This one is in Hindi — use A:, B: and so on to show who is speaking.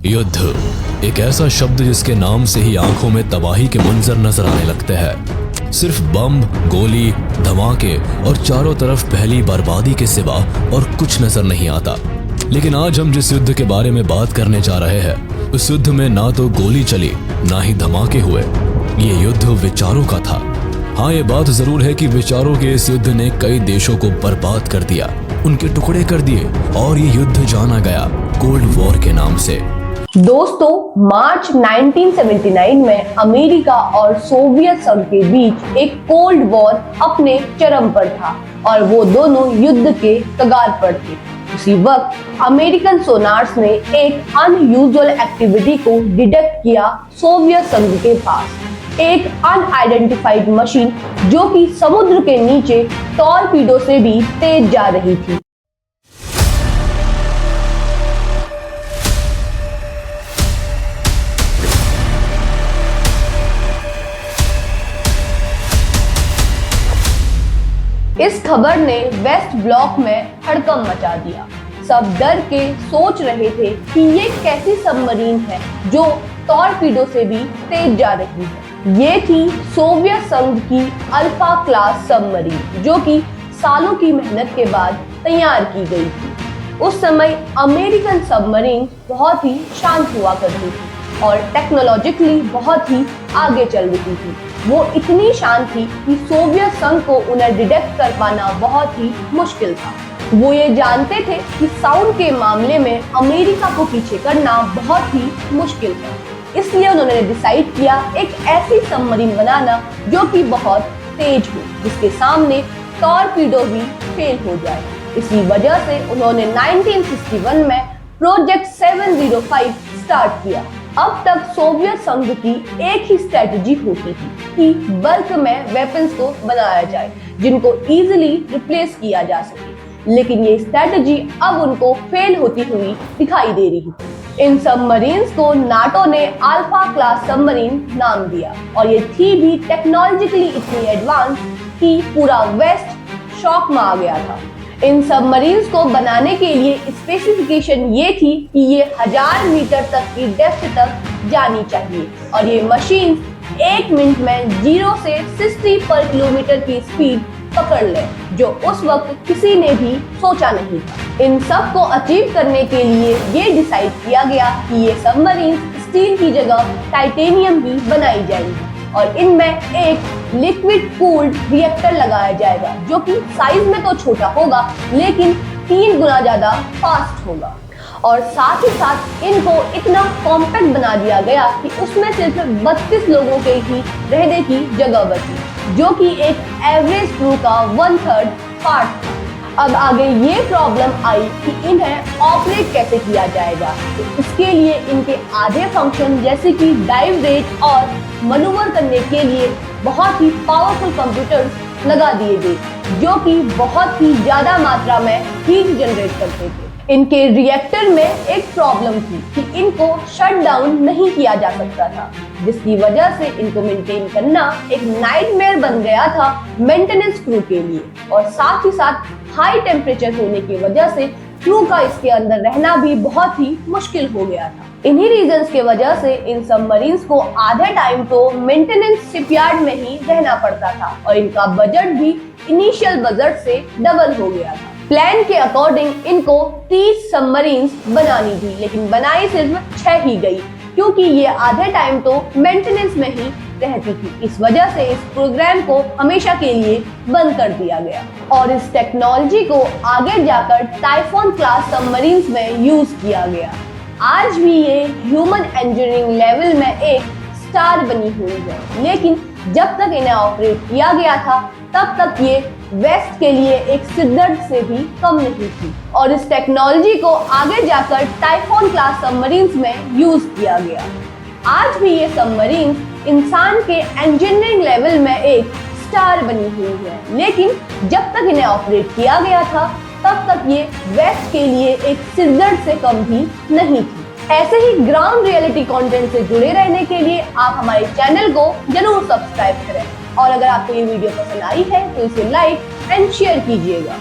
A: युद्ध एक ऐसा शब्द जिसके नाम से ही आंखों में तबाही के मंजर नजर आने लगते हैं। सिर्फ बम, गोली, धमाके और चारों तरफ फैली बर्बादी के सिवा और कुछ नजर नहीं आता। लेकिन आज हम जिस युद्ध के बारे में बात करने जा रहे हैं, उस युद्ध में ना तो गोली चली, ना ही धमाके हुए। ये युद्ध विचारों का था। हाँ, ये बात जरूर है कि विचारों के इस युद्ध ने कई देशों को बर्बाद कर दिया, उनके टुकड़े कर दिए, और ये युद्ध जाना गया कोल्ड वॉर के नाम से।
B: दोस्तों, मार्च 1979 में अमेरिका और सोवियत संघ के बीच एक कोल्ड वॉर अपने चरम पर था और वो दोनों युद्ध के कगार पर थे। उसी वक्त अमेरिकन सोनार्स ने एक अनयूजुअल एक्टिविटी को डिटेक्ट किया सोवियत संघ के पास, एक अनआइडेंटिफाइड मशीन जो कि समुद्र के नीचे टॉर्पीडो से भी तेज जा रही थी। इस खबर ने वेस्ट ब्लॉक में हड़कंप मचा दिया। सब डर के सोच रहे थे कि ये कैसी सबमरीन है जो टॉर्पीडो से भी तेज जा रही है। ये थी सोवियत संघ की अल्फा क्लास सबमरीन, जो कि सालों की मेहनत के बाद तैयार की गई थी। उस समय अमेरिकन सबमरीन बहुत ही शांत हुआ करती थी और टेक्नोलॉजिकली बहुत ही आगे चल रही थी। वो इतनी शांत थी कि सोवियत संघ को उन्हें डिटेक्ट कर पाना बहुत ही मुश्किल था। वो ये जानते थे कि साउंड के मामले में अमेरिका को पीछे करना बहुत ही मुश्किल है, इसलिए उन्होंने डिसाइड किया एक ऐसी सबमरीन बनाना जो कि बहुत तेज हो, जिसके सामने टॉर्पीडो भी फेल हो जाए। इसी वजह से उन्होंने 1961 में प्रोजेक्ट 705 स्टार्ट किया। अब तक सोवियत संघ की एक ही स्ट्रेटजी होती थी कि बल्क में वेपन्स को बनाया जाए जिनको इजीली रिप्लेस किया जा सके, लेकिन ये स्ट्रेटजी अब उनको फेल होती हुई दिखाई दे रही थी। इन सबमरीन्स को नाटो ने अल्फा क्लास सबमरीन नाम दिया और ये थी भी टेक्नोलॉजिकली इतनी एडवांस कि पूरा वेस्ट शॉक में आ गया था। इन सबमरीन्स को बनाने के लिए स्पेसिफिकेशन ये थी कि ये 1000 मीटर तक की डेप्थ तक जानी चाहिए और ये मशीन 1 मिनट में 0 से 60 पर किलोमीटर की स्पीड पकड़ ले, जो उस वक्त किसी ने भी सोचा नहीं था। इन सब को अचीव करने के लिए ये डिसाइड किया गया कि ये सबमरीन स्टील की जगह टाइटेनियम ही बनाई जाएगी और इनमें एक लिक्विड कूल्ड रिएक्टर लगाया जाएगा जो कि साइज में तो छोटा होगा लेकिन 3 गुना ज्यादा फास्ट होगा। और साथ ही साथ इनको इतना कॉम्पैक्ट बना दिया गया कि उसमें सिर्फ 32 लोगों के ही रहने की जगह बची, जो कि एक एवरेज क्रू का 1/3 पार्ट था। अब आगे ये प्रॉब्लम आई कि इन्हें ऑपरेट कैसे किया जाएगा। तो इसके लिए इनके आधे फंक्शन जैसे कि डाइव रेट और मनूवर करने के लिए बहुत ही पावरफुल कंप्यूटर्स लगा दिए गए, जो कि बहुत ही ज्यादा मात्रा में हीट जनरेट करते थे। इनके रिएक्टर में एक प्रॉब्लम थी कि इनको शट डाउन नहीं किया जा सकता था, जिसकी वजह से इनको मेंटेन करना एक नाइटमेयर बन गया था मेंटेनेंस क्रू के लिए। और साथ ही साथ हाई टेम्परेचर होने की वजह से क्रू का इसके अंदर रहना भी बहुत ही मुश्किल हो गया था। इन्हीं रीजंस के वजह से इन सबमरीन्स को आधे टाइम तो मेंटेनेंस शिपयार्ड में ही रहना पड़ता था और इनका बजट भी इनिशियल बजट से डबल हो गया था। प्लान के अकॉर्डिंग इनको 30 सबमरीन्स बनानी थी, लेकिन बनाई सिर्फ 6 ही गई क्योंकि ये आधे टाइम तो मेंटेनेंस में ही रहती थी। इस वजह से इस प्रोग्राम को हमेशा के लिए बंद कर दिया गया और इस टेक्नोलॉजी को आगे जाकर टाइफून क्लास सबमरीन्स में यूज किया गया। आज भी ये ह्यूमन इंजीनियरिंग लेवल में एक स्टार बनी हुई है, लेकिन जब तक इन्हें ऑपरेट किया गया था तब तक ये वेस्ट के लिए एक सिरदर्द से भी कम नहीं थी और इस टेक्नोलॉजी को आगे जाकर टाइफून क्लास सबमरीन्स में यूज किया गया। आज भी ये सबमरीन्स इंसान के इंजीनियरिंग लेवल में एक स्टार बनी हुई है, लेकिन जब तक इन्हें ऑपरेट किया गया था तब तक ये वेस्ट के लिए एक सिरदर्द से कम भी नहीं थी। ऐसे ही ग्राउंड रियलिटी कंटेंट से जुड़े रहने के लिए आप हमारे चैनल को जरूर सब्सक्राइब करें और अगर आपको ये वीडियो पसंद आई है तो इसे लाइक एंड शेयर कीजिएगा।